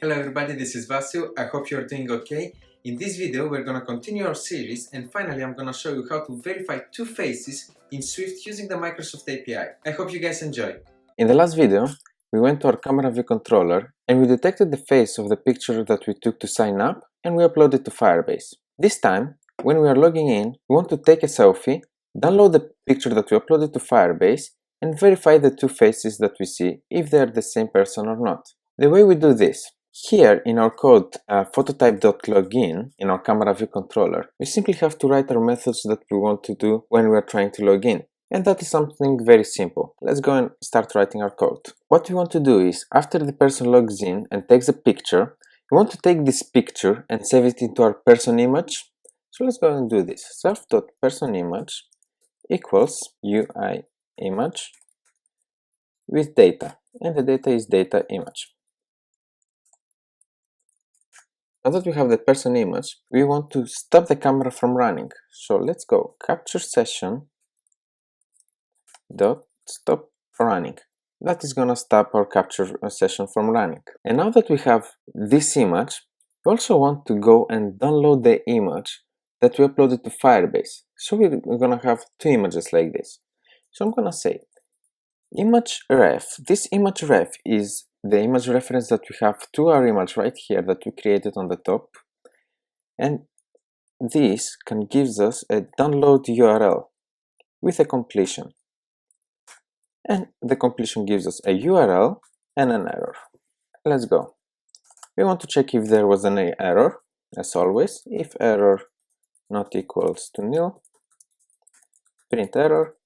Hello everybody, this is Vasil. I hope you're doing okay. In this video we're gonna continue our series and finally I'm gonna show you how to verify two faces in Swift using the Microsoft API. I hope you guys enjoy. In the last video we went to our camera view controller and we detected the face of the picture that we took to sign up and we uploaded to Firebase. This time, when we are logging in, we want to take a selfie, download the picture that we uploaded to Firebase and verify the two faces that we see if they are the same person or not. The way we do this, here in our code phototype.login in our camera view controller, we simply have to write our methods that we want to do when we are trying to log in. And that is something very simple. Let's go and start writing our code. What we want to do is, after the person logs in and takes a picture, we want to take this picture and save it into our person image. So let's go and do this. Self.personImage equals UI image with data. And the data is data image. Now that we have the person image, we want to stop the camera from running. So let's go capture session dot stop running. That is gonna stop our capture session from running. And now that we have this image, we also want to go and download the image that we uploaded to Firebase. So we're gonna have two images like this. So I'm gonna say image ref. This image ref is the image reference that we have to our image right here that we created on the top, and this can gives us a download URL with a completion, and the completion gives us a URL and an error. Let's go. We want to check if there was any error, as always. If error not equals to nil, print error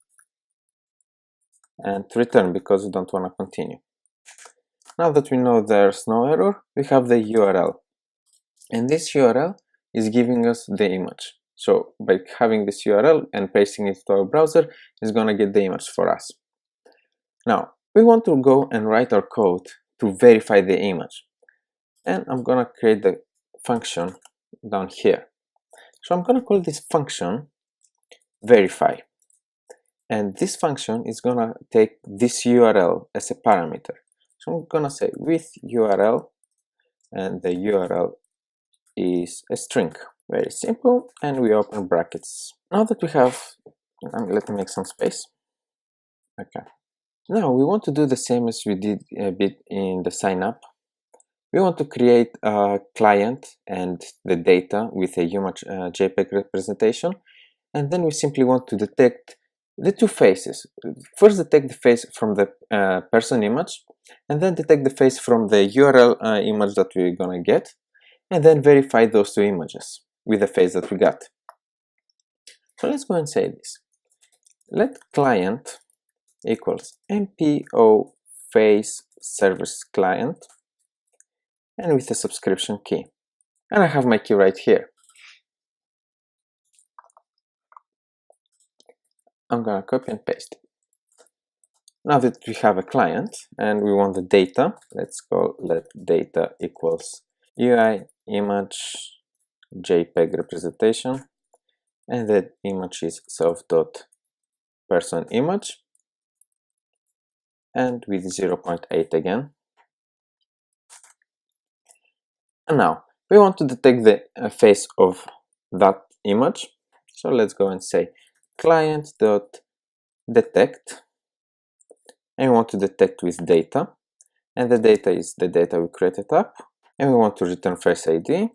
and return because we don't want to continue. Now that we know there's no error, we have the URL, and this URL is giving us the image. So by having this URL and pasting it to our browser, it's gonna get the image for us. Now we want to go and write our code to verify the image, and I'm gonna create the function down here. So I'm gonna call this function verify, and this function is gonna take this URL as a parameter. So I'm gonna say with URL, and the URL is a string. Very simple, and we open brackets. Now that we have, let me make some space. Okay. Now we want to do the same as we did a bit in the sign up. We want to create a client and the data with a image JPEG representation, and then we simply want to detect the two faces. First detect the face from the person image, and then detect the face from the URL image that we're gonna get, and then verify those two images with the face that we got. So let's go and say this. Let client equals MPO face service client, and with a subscription key. And I have my key right here. I'm gonna copy and paste. Now that we have a client and we want the data, let's go let data equals UI image JPEG representation, and that image is self.personImage, and with 0.8 again. And now we want to detect the face of that image. So let's go and say client.detect, and we want to detect with data, and the data is the data we created up, and we want to return face ID,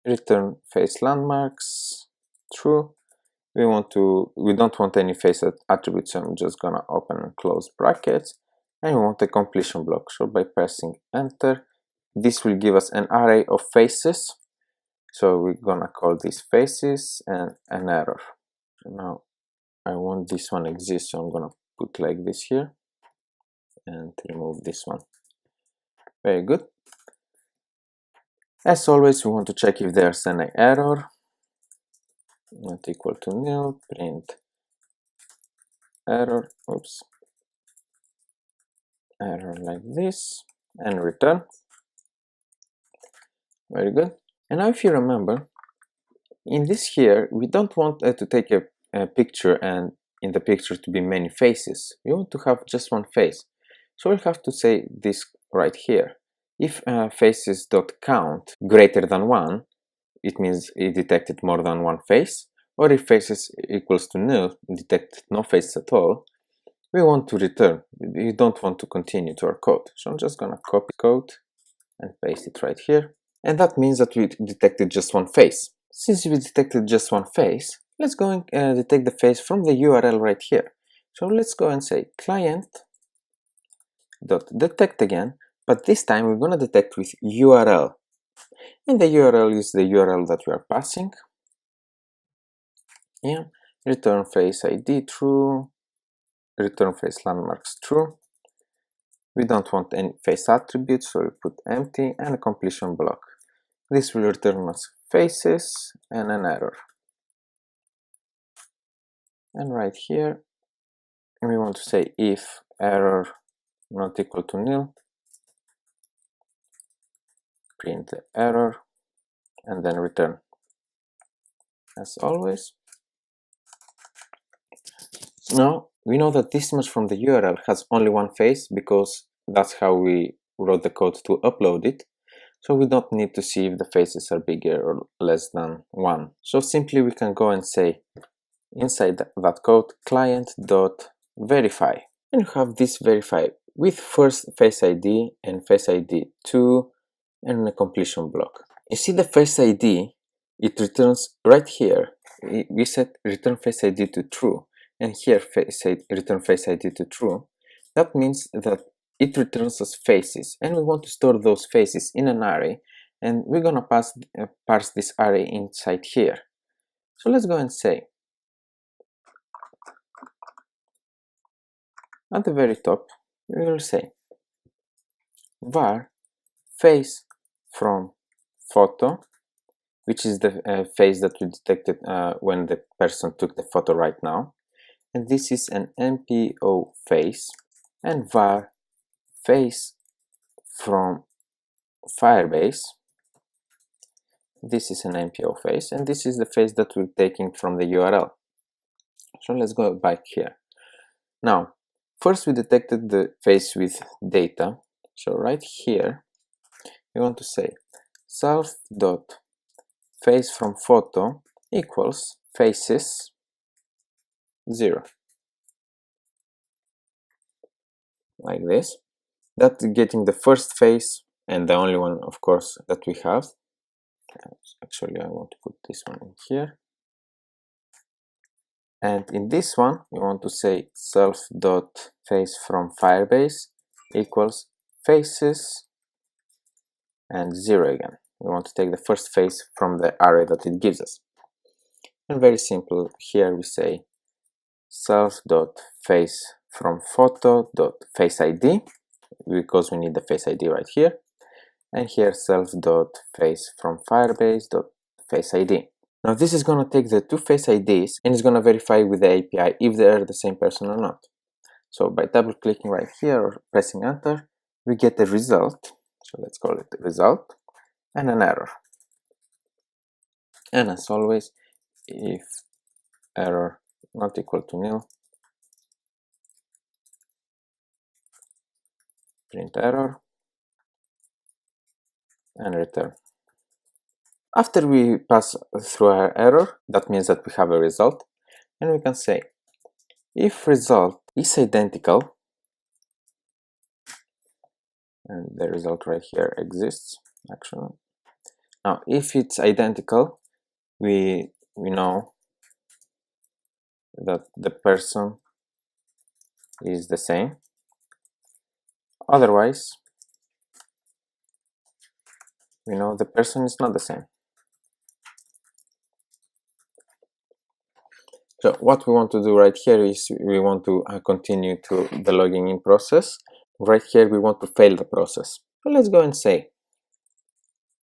return face landmarks, true. We don't want any face attributes, so I'm just gonna open and close brackets, and we want a completion block. So by pressing enter, this will give us an array of faces. So we're gonna call these faces and an error. So now I want this one exists, so I'm gonna put like this here and remove this one. Very good. As always, we want to check if there's any error. Not equal to nil, print error, error like this, and return. Very good. And now if you remember, in this here, we don't want to take a picture and in the picture to be many faces. We want to have just one face. So we'll have to say this right here. If faces.count greater than 1, it means it detected more than one face, or if faces equals to nil, it detected no faces at all, we want to return. We don't want to continue to our code. So I'm just gonna copy code and paste it right here. And that means that we detected just one face. Since we detected just one face, let's go and detect the face from the URL right here. So let's go and say client.detect again, but this time we're gonna detect with URL. And the URL is the URL that we are passing. Yeah, return face ID true, return face landmarks true. We don't want any face attributes, so we put empty and a completion block. This will return us faces and an error. And right here, we want to say if error not equal to nil, print the error, and then return. As always. Now, we know that this image from the URL has only one face because that's how we wrote the code to upload it. So we don't need to see if the faces are bigger or less than 1. So simply we can go and say inside that code client.verify. And you have this verify with first face ID and face ID 2 and a completion block. You see the face ID, it returns right here. We set return face ID to true, and here return face ID to true. That means that it returns us faces, and we want to store those faces in an array, and we're gonna parse this array inside here. So let's go and say at the very top we will say var face from photo, which is the face that we detected when the person took the photo right now, and this is an MPO face, and var face from Firebase. This is an MPO face, and this is the face that we're taking from the URL. So let's go back here. Now, first we detected the face with data. So right here, we want to say self.face from photo equals faces 0. Like this. That's getting the first face and the only one, of course, that we have. Actually, I want to put this one in here. And in this one, we want to say self.face from Firebase equals faces and 0 again. We want to take the first face from the array that it gives us. And very simple, here we say self.face from photo.face ID, because we need the face ID right here, and here self.face from Firebase.face ID. Now this is going to take the two face IDs and it's going to verify with the API if they are the same person or not. So by double clicking right here or pressing enter, we get the result. So let's call it result and an error. And as always, if error not equal to nil, print error and return. After we pass through our error, that means that we have a result, and we can say if result is identical, and the result right here exists actually. Now if it's identical, we know that the person is the same. Otherwise, we know the person is not the same. So what we want to do right here is we want to continue to the logging in process. Right here we want to fail the process. So let's go and say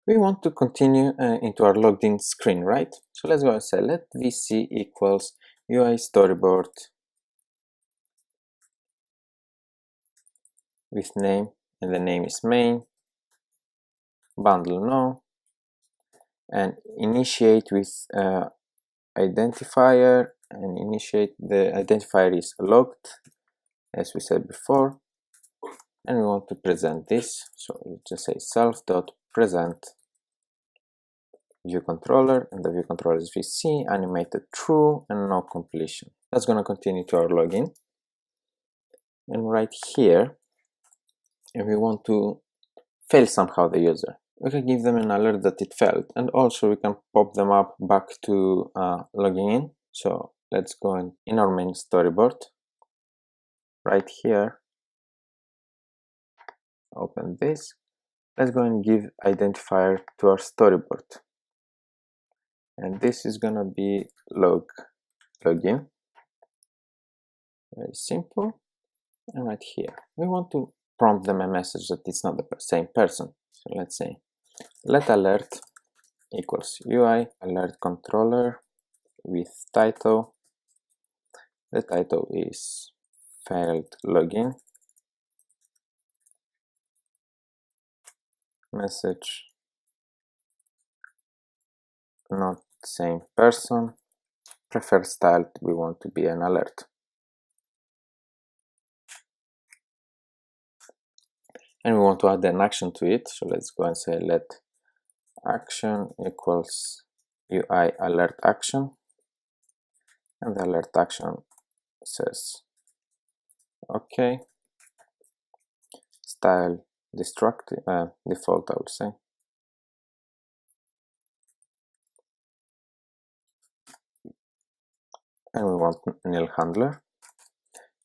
we want to continue into our logged in screen, right? So let's go and say let vc equals UI storyboard with name, and the name is main, bundle no, and initiate with identifier, and the identifier is logged as we said before, and we want to present this. So we just say self.present view controller, and the view controller is VC, animated true, and no completion. That's going to continue to our login. And right here, if we want to fail somehow the user, we can give them an alert that it failed, and also we can pop them up back to logging in. So let's go in our main storyboard. Right here, open this. Let's go and give identifier to our storyboard, and this is gonna be login. Very simple. And right here, we want to prompt them a message that it's not the same person. So let's say let alert equals UI alert controller with title. The title is failed login. Message not same person. Preferred style we want to be an alert. And we want to add an action to it, so let's go and say let action equals UI alert action, and the alert action says okay, style default, I would say, and we want nil handler.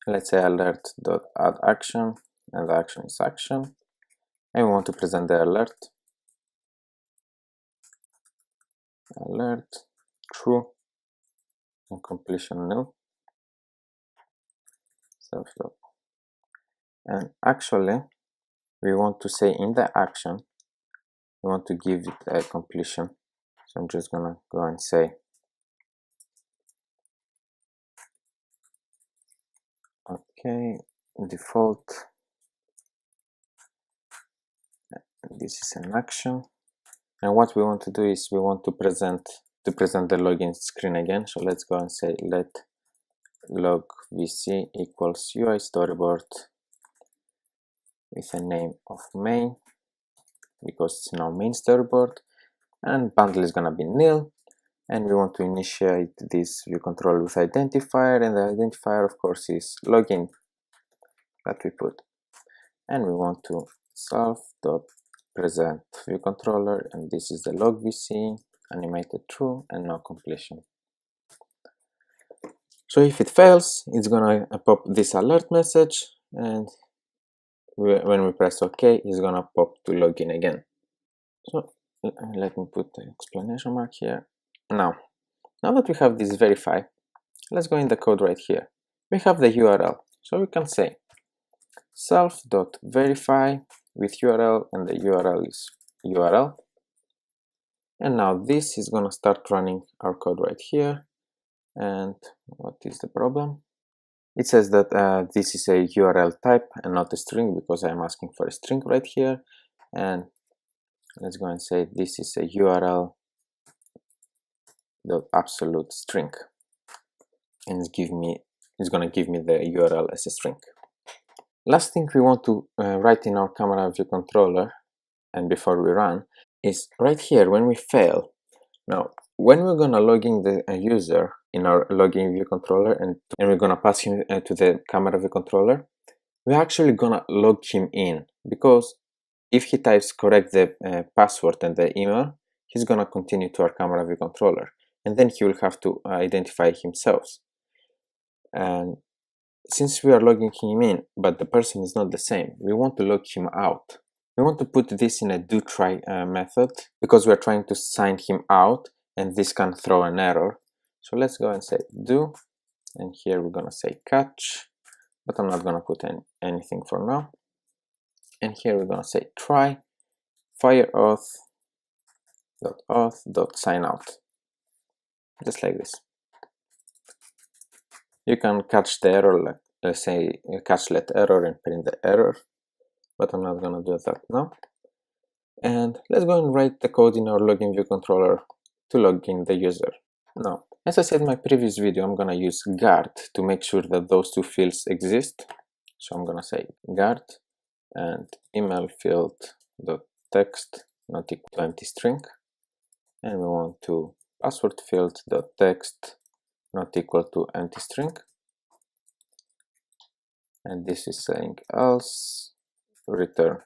Let's say alert.add action, and the action is action, and we want to present the alert true and completion nil. And actually we want to say in the action we want to give it a completion, so I'm just gonna go and say okay, default, this is an action, and what we want to do is we want to present the login screen again. So let's go and say let log vc equals UI storyboard with a name of main, because it's now main storyboard, and bundle is gonna be nil, and we want to initiate this view controller with identifier, and the identifier of course is login that we put, and we want to self.present view controller, and this is the log vc animated true and no completion. So if it fails, it's gonna pop this alert message, and when we press OK, it's gonna pop to login again. So let me put the exclamation mark here. Now that we have this verify, let's go in the code right here. We have the URL, so we can say self.verify with URL, and the URL is URL. And now this is gonna start running our code right here. And what is the problem? It says that this is a URL type and not a string, because I'm asking for a string right here. And let's go and say this is a URL dot absolute string, and it's gonna give me the URL as a string. Last thing we want to write in our camera view controller, and before we run, is right here when we fail. Now when we're gonna log in the user in our login view controller, and we're gonna pass him to the camera view controller, we're actually gonna log him in, because if he types correct the password and the email, he's gonna continue to our camera view controller, and then he will have to identify himself. And since we are logging him in, but the person is not the same, we want to log him out. We want to put this in a do try method, because we're trying to sign him out, and this can throw an error. So let's go and say do, and here we're gonna say catch, but I'm not gonna put anything for now. And here we're gonna say try fire auth sign out, just like this. You can catch the error, like let's say catch let error and print the error, but I'm not gonna do that now. And let's go and write the code in our login view controller to log in the user. Now, as I said in my previous video, I'm gonna use guard to make sure that those two fields exist. So I'm gonna say guard, and email field dot text not equal to empty string, and we want to password field dot text not equal to empty string, and this is saying else return.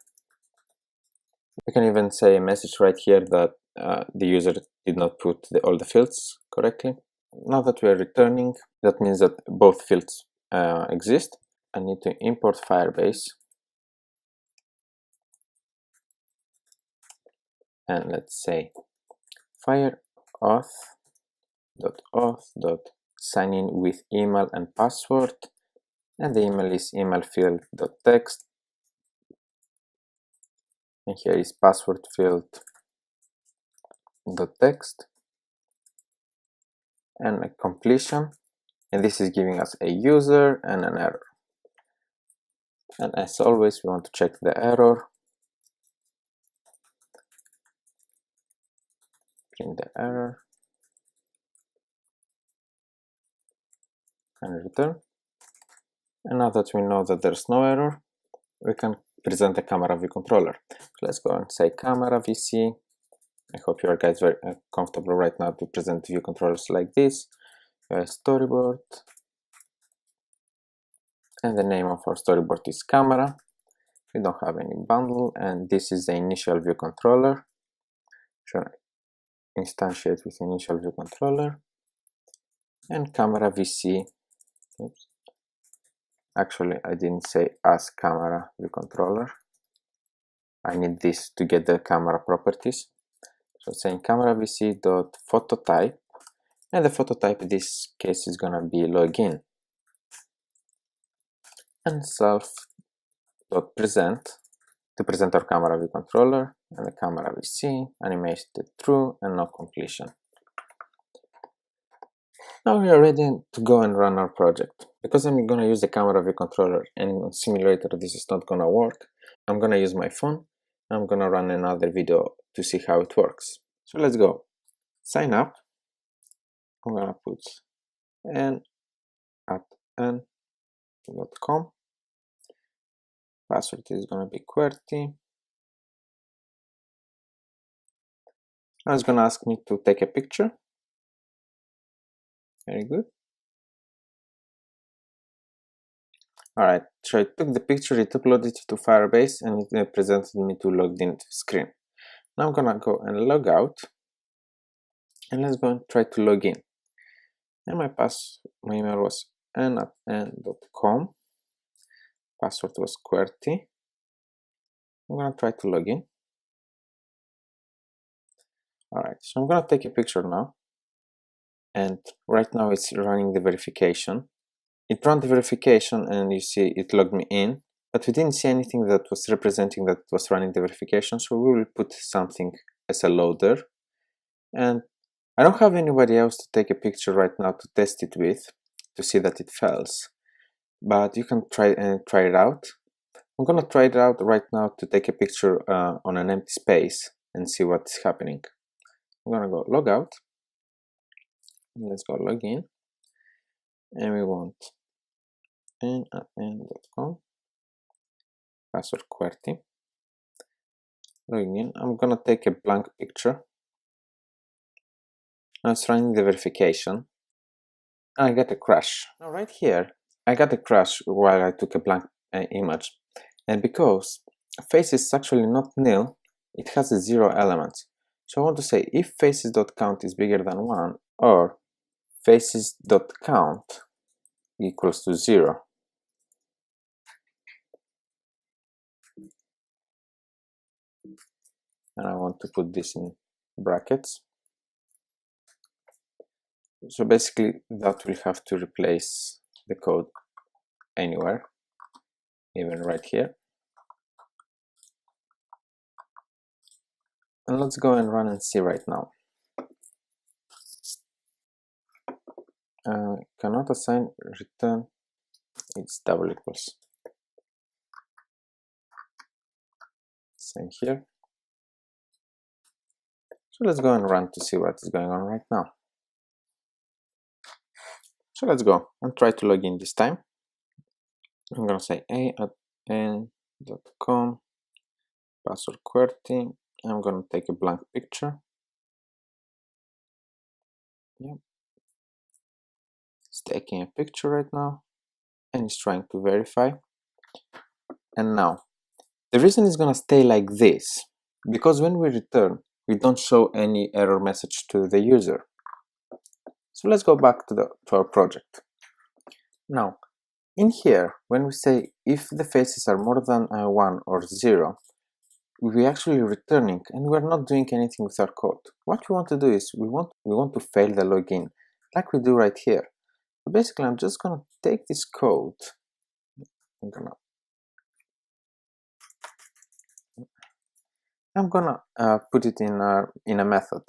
We can even say a message right here that the user did not put all the fields correctly. Now that we are returning, that means that both fields exist. I need to import Firebase, and let's say fire auth sign in with email and password, and the email is email field dot text, and here is password field dot text, and a completion, and this is giving us a user and an error. And as always, we want to check the error, print the error, and return. And now that we know that there's no error, we can present a camera view controller. So let's go and say camera VC. I hope you are guys very comfortable right now to present view controllers like this. Storyboard, and the name of our storyboard is camera. We don't have any bundle, and this is the initial view controller. Should instantiate with initial view controller, and camera VC. Oops. Actually, I didn't say as camera view controller. I need this to get the camera properties. So saying camera VC dot photo type, and the photo type in this case is gonna be login, and self dot present to present our camera view controller, and the camera VC animated true and no completion. Now we are ready to go and run our project. Because I'm gonna use the camera view controller and on simulator this is not gonna work, I'm gonna use my phone. I'm gonna run another video to see how it works. So let's go. Sign up. I'm gonna put n@n.com. Password is gonna be QWERTY. Now it's gonna ask me to take a picture. Very good. Alright, so I took the picture, it uploaded it to Firebase, and it presented me to logged in screen. Now I'm gonna go and log out, and let's go and try to log in. And my email was n@n.com. Password was QWERTY. I'm gonna try to log in. Alright, so I'm gonna take a picture now, and right now it's running the verification. It ran the verification and you see it logged me in, but we didn't see anything that was representing that it was running the verification, so we will put something as a loader. And I don't have anybody else to take a picture right now to test it with, to see that it fails, but you can try it out. I'm gonna try it out right now to take a picture on an empty space and see what's happening. I'm gonna go log out, let's go log in, and we want n@n.com, password QWERTY, logging in. I'm gonna take a blank picture. Now it's running the verification, and I get a crash. Now right here, I got a crash while I took a blank image, and because face is actually not nil, it has a 0 element. So I want to say if faces.count is bigger than 1, or faces.count equals to 0. And I want to put this in brackets. So basically that will have to replace the code anywhere, even right here. And let's go and run and see right now. Cannot assign return, it's double equals. Same here. So let's go and run to see what is going on right now. So let's go and try to log in this time. I'm gonna say a@n.com .com, password QWERTY. I'm gonna take a blank picture. Yep. It's taking a picture right now and it's trying to verify. And now, the reason it's gonna stay like this, because when we return, we don't show any error message to the user. So let's go back to our project. Now, in here, when we say if the faces are more than 1 or 0, we're actually returning and we're not doing anything with our code. What we want to do is we want to fail the login, like we do right here. So basically, I'm just gonna take this code. I'm gonna put it in a method,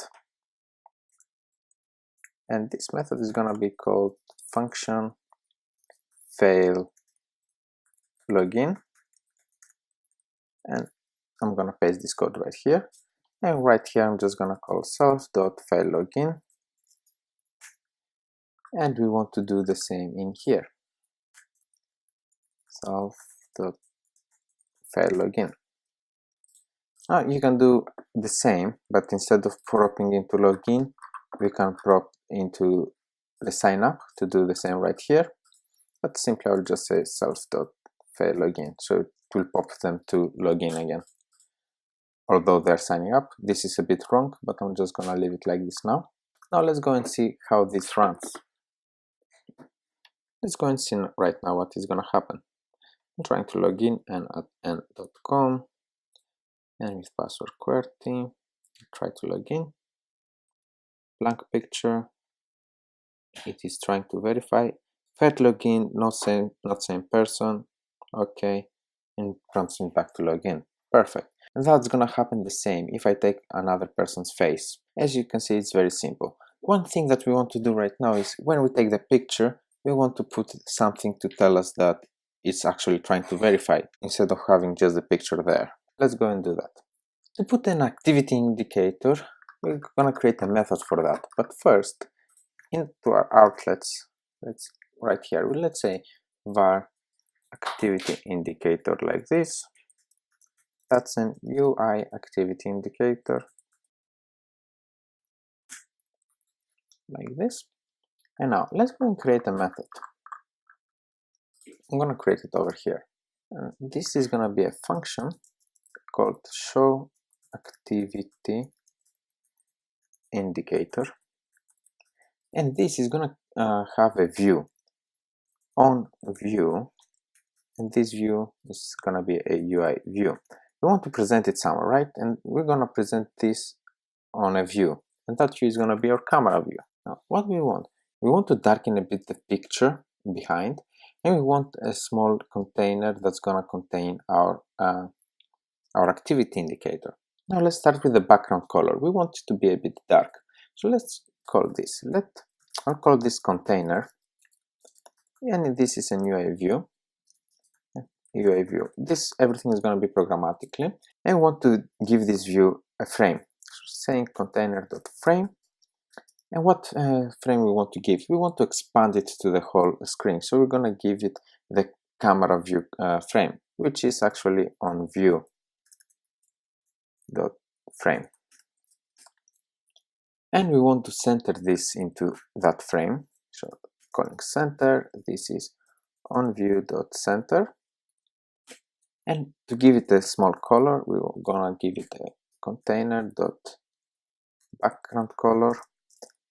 and this method is gonna be called function fail login, and I'm gonna paste this code right here. And right here, I'm just gonna call self.failLogin, and we want to do the same in here. Self.failLogin. Now you can do the same, but instead of propping into login, we can prop into the sign up to do the same right here. But simply I'll just say self.failLogin, so it will pop them to login again. Although they're signing up, this is a bit wrong, but I'm just gonna leave it like this now. Now let's go and see how this runs. Let's go and see right now what is gonna happen. I'm trying to log in and at n.com, and with password QWERTY, try to log in. Blank picture. It is trying to verify. Failed login, not same person. Okay, and prompts me back to login. Perfect. And that's gonna happen the same if I take another person's face. As you can see, it's very simple. One thing that we want to do right now is when we take the picture, we want to put something to tell us that it's actually trying to verify instead of having just the picture there. Let's go and do that. To put an activity indicator, we're gonna create a method for that. But first, into our outlets, right here, let's say var activity indicator like this. That's an UI activity indicator like this. And now let's go and create a method. I'm gonna create it over here. And this is gonna be a function called show activity indicator. And this is gonna have a view on view, and this view is gonna be a UI view. We want to present it somewhere, right? And we're gonna present this on a view, and that view is gonna be our camera view. Now, what we want to darken a bit the picture behind, and we want a small container that's gonna contain our activity indicator. Now let's start with the background color. We want it to be a bit dark, so let's call this. I'll call this container, and this is an UI view. Everything is going to be programmatically, and we want to give this view a frame. So saying container.frame, and what frame we want to give? We want to expand it to the whole screen, so we're going to give it the camera view frame, which is actually on view.frame. And we want to center this into that frame, so calling center, this is on view.center. And to give it a small color, we're gonna give it a container.background color,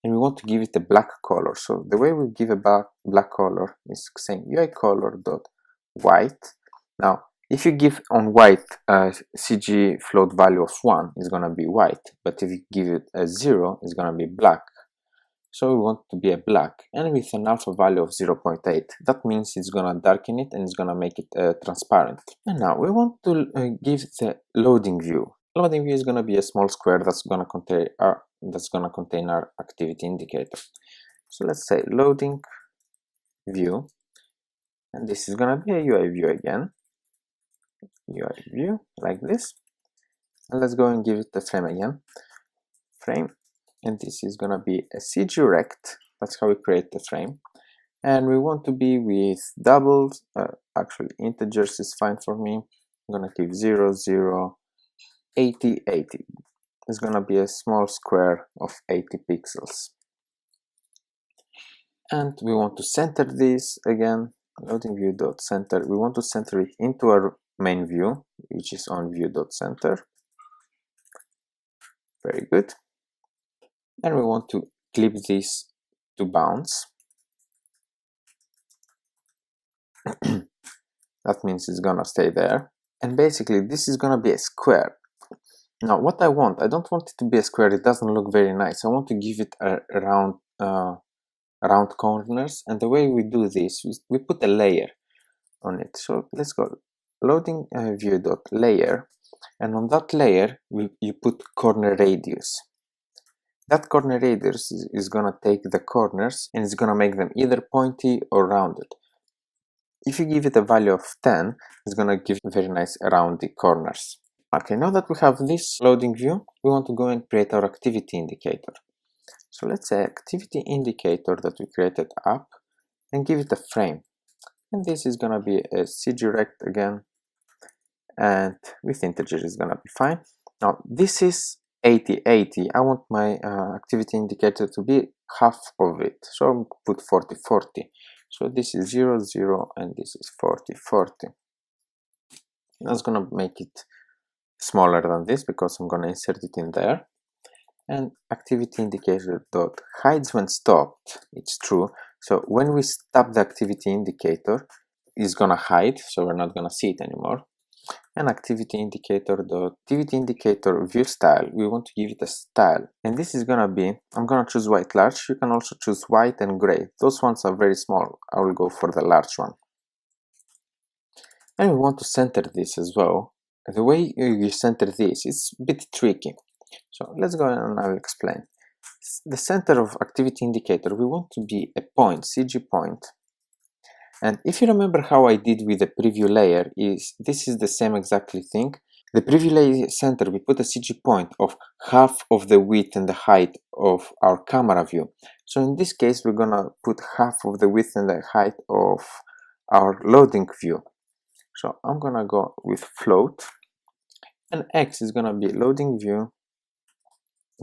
and we want to give it a black color. So the way we give a black color is saying UI color.white. Now, if you give on white a CG float value of 1, it's gonna be white, but if you give it a 0, it's gonna be black. So we want to be a black, and with an alpha value of 0.8. That means it's gonna darken it and it's gonna make it transparent. And now we want to give the loading view. Loading view is gonna be a small square that's gonna contain our activity indicator. So let's say loading view, and this is gonna be a UI view again. UI view like this, and let's go and give it the frame again. Frame. And this is gonna be a CG rect. That's how we create the frame. And we want to be with doubles. Actually, integers is fine for me. I'm gonna give 0, 0, 80, 80. It's gonna be a small square of 80 pixels. And we want to center this again, loading view.center. We want to center it into our main view, which is on view.center. Very good. And we want to clip this to bounce. That means it's gonna stay there. And basically this is gonna be a square. Now what I don't want it to be a square, it doesn't look very nice. I want to give it a round corners, and the way we do this is we put a layer on it. So let's go loading view.layer, and on that layer you put corner radius. That corner radius is gonna take the corners and it's gonna make them either pointy or rounded. If you give it a value of 10, it's gonna give very nice roundy corners. Okay, now that we have this loading view, we want to go and create our activity indicator. So let's say activity indicator that we created up and give it a frame. And this is gonna be a cgrect again, and with integer is gonna be fine. Now this is 80, 80. I want my activity indicator to be half of it. So I'll put 40, 40. So this is 0, 0, and this is 40, 40. That's gonna make it smaller than this because I'm gonna insert it in there. And activity indicator dot hides when stopped. It's true. So when we stop the activity indicator, it's gonna hide, so we're not gonna see it anymore. And activity indicator dot activity indicator view style, we want to give it a style, and this is gonna be, I'm gonna choose white large. You can also choose white and gray. Those ones are very small. I will go for the large one. And we want to center this as well. The way you center this is a bit tricky. So let's go and I'll explain. The center of activity indicator, we want to be a point, CG point. And if you remember how I did with the preview layer, this is the same exactly thing. The preview layer center, we put a CG point of half of the width and the height of our camera view. So in this case, we're gonna put half of the width and the height of our loading view. So I'm gonna go with float, and X is gonna be loading view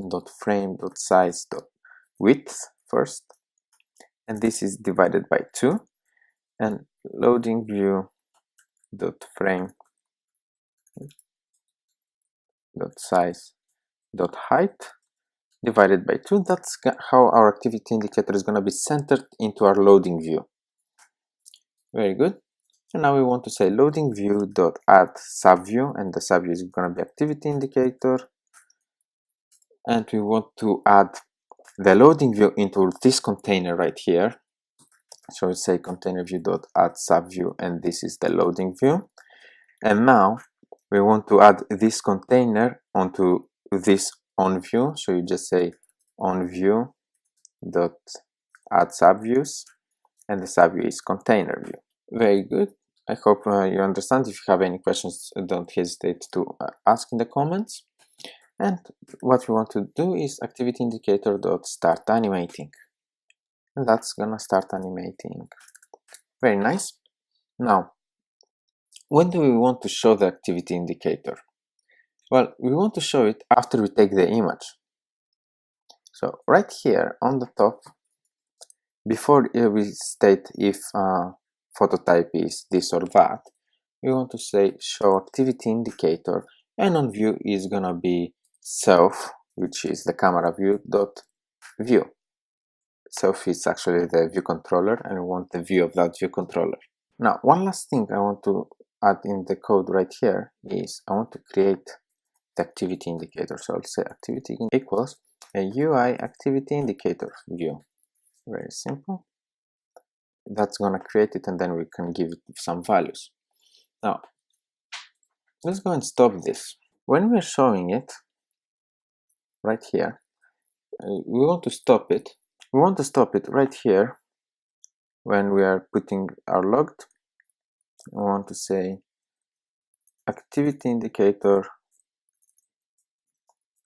dot frame dot size dot width first, and this is divided by 2, and loading view dot frame dot size dot height divided by 2. That's how our activity indicator is going to be centered into our loading view. Very good. And now we want to say loading view dot add subview, and the subview is going to be activity indicator, and we want to add the loading view into this container right here. So we say container view dot add subview, and this is the loading view. And now we want to add this container onto this on view. So you just say on view dot add subviews, and the subview is container view. Very good. I hope you understand. If you have any questions, don't hesitate to ask in the comments. And what we want to do is activity indicator dot start animating, and that's gonna start animating. Very nice. Now, when do we want to show the activity indicator? Well, we want to show it after we take the image. So right here on the top, before we state if phototype is this or that, we want to say show activity indicator, and on view is gonna be self, which is the camera view dot view. Self is actually the view controller, and we want the view of that view controller. Now, one last thing I want to add in the code right here is I want to create the activity indicator. So I'll say activity equals a UI activity indicator view. Very simple. That's gonna create it, and then we can give it some values. Now, let's go and stop this. When we're showing it right here, we want to stop it. We want to stop it right here when we are putting our logged. We want to say activity indicator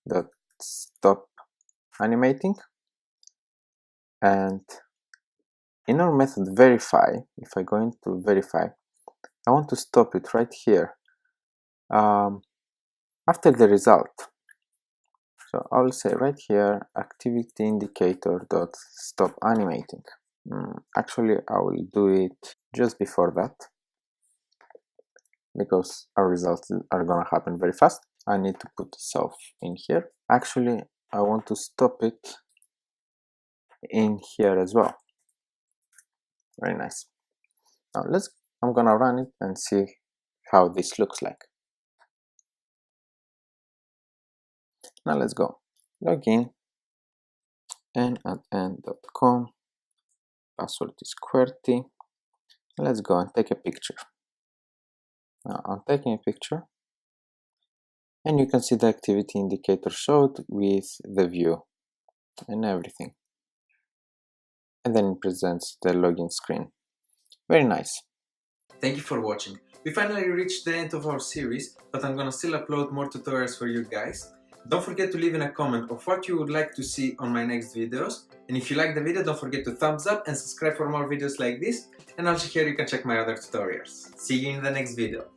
dot stop animating, and in our method verify, if I go into verify, I want to stop it right here after the result. So I'll say right here activity indicator dot stop animating. Actually, I will do it just before that because our results are gonna happen very fast. I need to put self in here. Actually, I want to stop it in here as well. Very nice. Now I'm gonna run it and see how this looks like. Now let's go. Login n@n.com. Password is QWERTY. Let's go and take a picture. Now I'm taking a picture, and you can see the activity indicator showed with the view and everything. And then it presents the login screen. Very nice. Thank you for watching. We finally reached the end of our series, but I'm gonna still upload more tutorials for you guys. Don't forget to leave in a comment of what you would like to see on my next videos. And if you like the video, don't forget to thumbs up and subscribe for more videos like this. And also here you can check my other tutorials. See you in the next video.